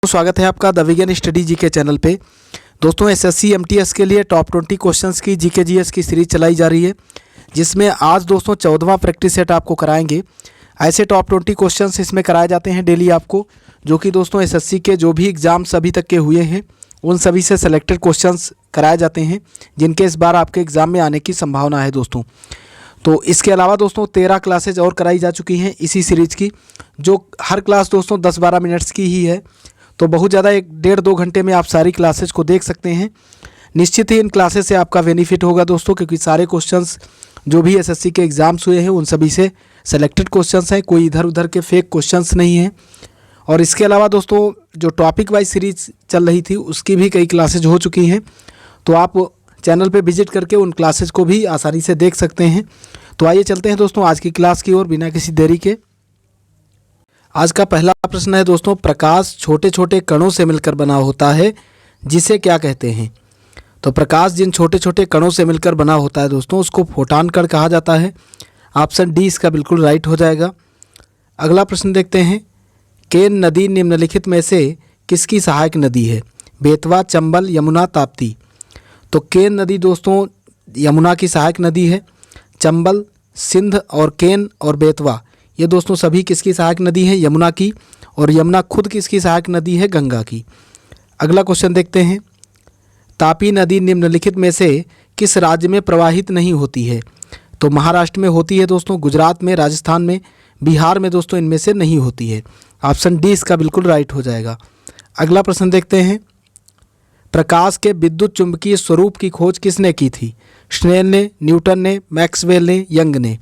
स्वागत है आपका द विगन स्टडी जी के चैनल पे। दोस्तों एसएससी एमटीएस के लिए टॉप 20 क्वेश्चंस की जीके जीएस की सीरीज चलाई जा रही है, जिसमें आज दोस्तों 14वां प्रैक्टिस सेट आपको कराएंगे। ऐसे टॉप 20 क्वेश्चंस इसमें कराए जाते हैं डेली आपको, जो कि दोस्तों एसएससी के जो भी एग्ज़ाम्स अभी तक के हुए हैं उन सभी से सेलेक्टेड क्वेश्चंस कराए जाते हैं, जिनके इस बार आपके एग्ज़ाम में आने की संभावना है दोस्तों। तो इसके अलावा दोस्तों 13 क्लासेज और कराई जा चुकी हैं इसी सीरीज़ की, जो हर क्लास दोस्तों 10-12 मिनट्स की ही है। तो बहुत ज़्यादा 1-1.5-2 घंटे में आप सारी क्लासेज को देख सकते हैं। निश्चित ही इन क्लासेस से आपका बेनिफिट होगा दोस्तों, क्योंकि सारे क्वेश्चंस जो भी एसएससी के एग्ज़ाम्स हुए हैं उन सभी से सेलेक्टेड क्वेश्चंस हैं, कोई इधर उधर के फेक क्वेश्चंस नहीं हैं। और इसके अलावा दोस्तों जो टॉपिक वाइज सीरीज चल रही थी उसकी भी कई क्लासेज हो चुकी हैं, तो आप चैनल पे विजिट करके उन क्लासेज को भी आसानी से देख सकते हैं। तो आइए चलते हैं दोस्तों आज की क्लास की ओर बिना किसी देरी के। आज का पहला प्रश्न है दोस्तों, प्रकाश छोटे छोटे कणों से मिलकर बना होता है, जिसे क्या कहते हैं? तो प्रकाश जिन छोटे छोटे कणों से मिलकर बना होता है दोस्तों उसको फोटॉन कण कहा जाता है। ऑप्शन डी इसका बिल्कुल राइट हो जाएगा। अगला प्रश्न देखते हैं, केन नदी निम्नलिखित में से किसकी सहायक नदी है? बेतवा, चंबल, यमुना, ताप्ती। तो केन नदी दोस्तों यमुना की सहायक नदी है। चंबल, सिंध और केन और बेतवा ये दोस्तों सभी किसकी सहायक नदी है? यमुना की। और यमुना खुद किसकी सहायक नदी है? गंगा की। अगला क्वेश्चन देखते हैं, तापी नदी निम्नलिखित में से किस राज्य में प्रवाहित नहीं होती है? तो महाराष्ट्र में होती है दोस्तों, गुजरात में, राजस्थान में, बिहार में दोस्तों इनमें से नहीं होती है। ऑप्शन डी इसका बिल्कुल राइट हो जाएगा। अगला प्रश्न देखते हैं, प्रकाश के विद्युत चुंबकीय स्वरूप की खोज किसने की थी? स्नेल ने, न्यूटन ने, मैक्सवेल ने, यंग ने।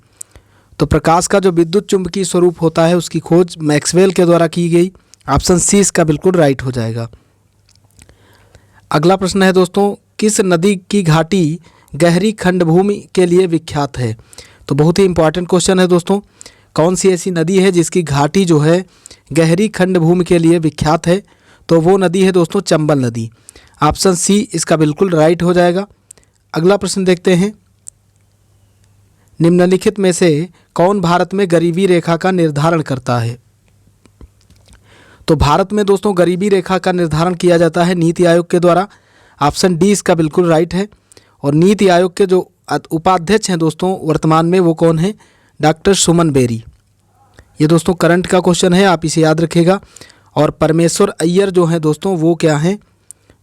तो प्रकाश का जो विद्युत चुंबकीय स्वरूप होता है उसकी खोज मैक्सवेल के द्वारा की गई। ऑप्शन सी इसका बिल्कुल राइट हो जाएगा। अगला प्रश्न है दोस्तों, किस नदी की घाटी गहरी खंडभूमि के लिए विख्यात है? तो बहुत ही इंपॉर्टेंट क्वेश्चन है दोस्तों, कौन सी ऐसी नदी है जिसकी घाटी जो है गहरी खंडभूमि के लिए विख्यात है? तो वो नदी है दोस्तों चंबल नदी। ऑप्शन सी इसका बिल्कुल राइट हो जाएगा। अगला प्रश्न देखते हैं, निम्नलिखित में से कौन भारत में गरीबी रेखा का निर्धारण करता है? तो भारत में दोस्तों गरीबी रेखा का निर्धारण किया जाता है नीति आयोग के द्वारा। ऑप्शन डी इसका बिल्कुल राइट है। और नीति आयोग के जो उपाध्यक्ष हैं दोस्तों वर्तमान में वो कौन है? डॉक्टर सुमन बेरी। ये दोस्तों करंट का क्वेश्चन है, आप इसे याद रखिएगा। और परमेश्वर अय्यर जो हैं दोस्तों वो क्या हैं?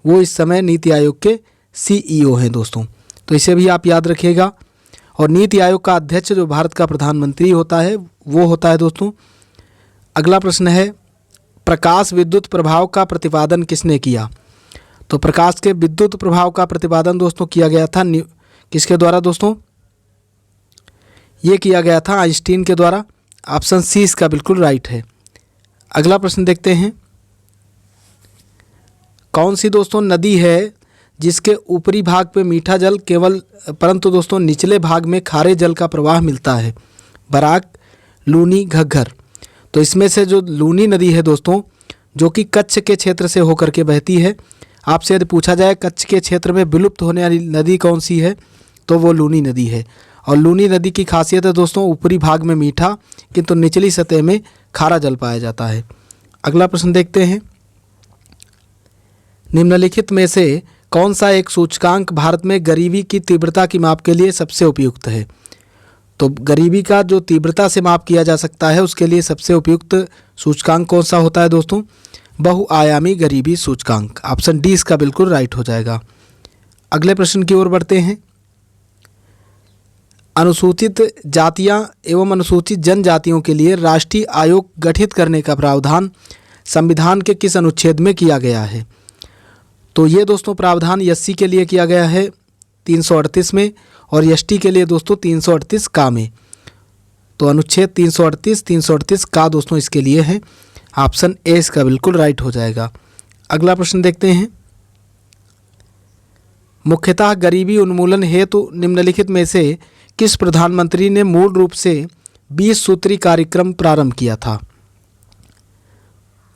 वो इस समय नीति आयोग के सीईओ हैं दोस्तों, तो इसे भी आप याद रखिएगा। और नीति आयोग का अध्यक्ष जो भारत का प्रधानमंत्री होता है वो होता है दोस्तों। अगला प्रश्न है, प्रकाश विद्युत प्रभाव का प्रतिपादन किसने किया? तो प्रकाश के विद्युत प्रभाव का प्रतिपादन दोस्तों किया गया था किसके द्वारा दोस्तों? ये किया गया था आइंस्टीन के द्वारा। ऑप्शन सी इसका बिल्कुल राइट है। अगला प्रश्न देखते हैं, कौन सी दोस्तों नदी है जिसके ऊपरी भाग पे मीठा जल केवल परंतु दोस्तों निचले भाग में खारे जल का प्रवाह मिलता है? बराक, लूनी, घग्गर। तो इसमें से जो लूनी नदी है दोस्तों जो कि कच्छ के क्षेत्र से होकर के बहती है, आपसे यदि पूछा जाए कच्छ के क्षेत्र में विलुप्त होने वाली नदी कौन सी है तो वो लूनी नदी है। और लूनी नदी की खासियत है दोस्तों ऊपरी भाग में मीठा किंतु निचली सतह में खारा जल पाया जाता है। अगला प्रश्न देखते हैं, निम्नलिखित में से कौन सा एक सूचकांक भारत में गरीबी की तीव्रता की माप के लिए सबसे उपयुक्त है? तो गरीबी का जो तीव्रता से माप किया जा सकता है उसके लिए सबसे उपयुक्त सूचकांक कौन सा होता है दोस्तों? बहुआयामी गरीबी सूचकांक। ऑप्शन डी इसका बिल्कुल राइट हो जाएगा। अगले प्रश्न की ओर बढ़ते हैं, अनुसूचित जातियां एवं अनुसूचित जनजातियों के लिए राष्ट्रीय आयोग गठित करने का प्रावधान संविधान के किस अनुच्छेद में किया गया है? तो ये दोस्तों प्रावधान एससी के लिए किया गया है 338 में और एसटी के लिए दोस्तों 338 का में। तो अनुच्छेद 338 का दोस्तों इसके लिए है। ऑप्शन ए इसका बिल्कुल राइट हो जाएगा। अगला प्रश्न देखते हैं, मुख्यतः गरीबी उन्मूलन हेतु निम्नलिखित में से किस प्रधानमंत्री ने मूल रूप से 20 सूत्री कार्यक्रम प्रारंभ किया था?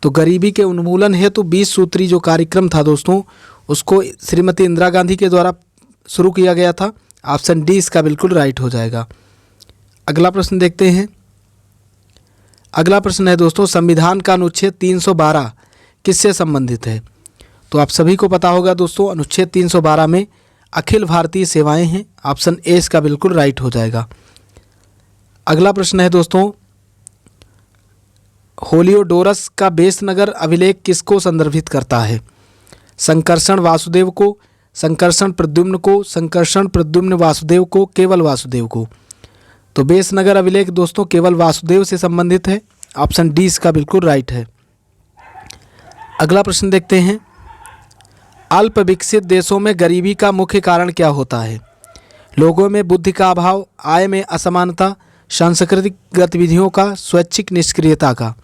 तो गरीबी के उन्मूलन हेतु 20 सूत्री जो कार्यक्रम था दोस्तों उसको श्रीमती इंदिरा गांधी के द्वारा शुरू किया गया था। ऑप्शन डी इसका बिल्कुल राइट हो जाएगा। अगला प्रश्न देखते हैं, अगला प्रश्न है दोस्तों, संविधान का अनुच्छेद 312 किससे संबंधित है? तो आप सभी को पता होगा दोस्तों, अनुच्छेद 312 में अखिल भारतीय सेवाएं हैं। ऑप्शन ए इसका बिल्कुल राइट हो जाएगा। अगला प्रश्न है दोस्तों, होलियोडोरस का बेस नगर अभिलेख किसको संदर्भित करता है? संकर्षण वासुदेव को, संकर्षण प्रद्युम्न को, संकर्षण प्रद्युम्न वासुदेव को, केवल वासुदेव को? तो बेस नगर अभिलेख दोस्तों केवल वासुदेव से संबंधित है। ऑप्शन डी इसका बिल्कुल राइट है। अगला प्रश्न देखते हैं, अल्प विकसित देशों में गरीबी का मुख्य कारण क्या होता है? लोगों में बुद्धि का अभाव, आय में असमानता, सांस्कृतिक गतिविधियों का, स्वैच्छिक निष्क्रियता का?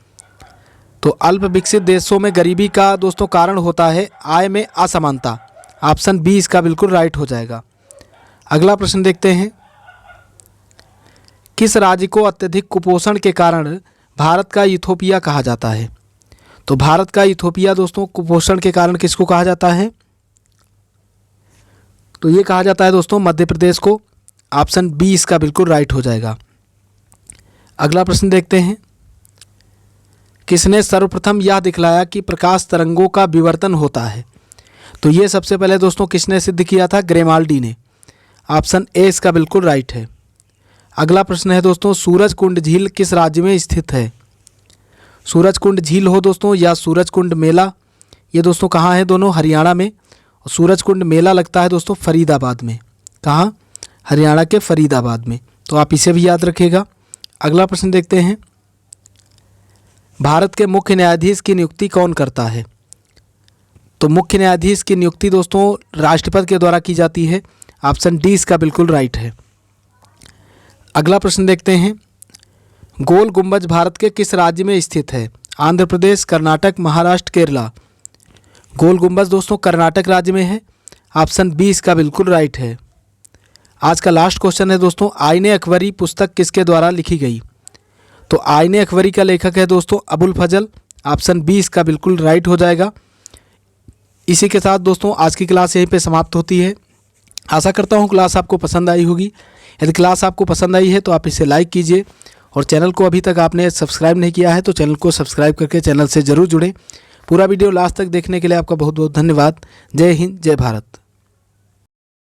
तो अल्प विकसित देशों में गरीबी का दोस्तों कारण होता है आय में असमानता। ऑप्शन बी इसका बिल्कुल राइट हो जाएगा। अगला प्रश्न देखते हैं, किस राज्य को अत्यधिक कुपोषण के कारण भारत का इथोपिया कहा जाता है? तो भारत का इथोपिया दोस्तों कुपोषण के कारण किसको कहा जाता है? तो ये कहा जाता है दोस्तों मध्य प्रदेश को। ऑप्शन बी इसका बिल्कुल राइट हो जाएगा। अगला प्रश्न देखते हैं, किसने सर्वप्रथम यह दिखलाया कि प्रकाश तरंगों का विवर्तन होता है? तो ये सबसे पहले दोस्तों किसने सिद्ध किया था? ग्रेमाल्डी ने। ऑप्शन ए इसका बिल्कुल राइट है। अगला प्रश्न है दोस्तों, सूरजकुंड झील किस राज्य में स्थित है? सूरजकुंड झील हो दोस्तों या सूरजकुंड मेला, ये दोस्तों कहाँ है? दोनों हरियाणा में। और सूरजकुंड मेला लगता है दोस्तों फरीदाबाद में। कहाँ? हरियाणा के फरीदाबाद में। तो आप इसे भी याद रखिएगा। अगला प्रश्न देखते हैं, भारत के मुख्य न्यायाधीश की नियुक्ति कौन करता है? तो मुख्य न्यायाधीश की नियुक्ति दोस्तों राष्ट्रपति के द्वारा की जाती है। ऑप्शन डी इसका बिल्कुल राइट है। अगला प्रश्न देखते हैं, गोल गुंबज भारत के किस राज्य में स्थित है? आंध्र प्रदेश, कर्नाटक, महाराष्ट्र, केरला? गोल गुंबज दोस्तों कर्नाटक राज्य में है। ऑप्शन बी इसका बिल्कुल राइट है। आज का लास्ट क्वेश्चन है दोस्तों, आईने अकबरी पुस्तक किसके द्वारा लिखी गई? तो आईने अकबरी का लेखक है दोस्तों अबुल फजल। ऑप्शन बी इसका बिल्कुल राइट हो जाएगा। इसी के साथ दोस्तों आज की क्लास यहीं पे समाप्त होती है। आशा करता हूँ क्लास आपको पसंद आई होगी। यदि क्लास आपको पसंद आई है तो आप इसे लाइक कीजिए, और चैनल को अभी तक आपने सब्सक्राइब नहीं किया है तो चैनल को सब्सक्राइब करके चैनल से ज़रूर जुड़ें। पूरा वीडियो लास्ट तक देखने के लिए आपका बहुत बहुत धन्यवाद। जय हिंद, जय भारत।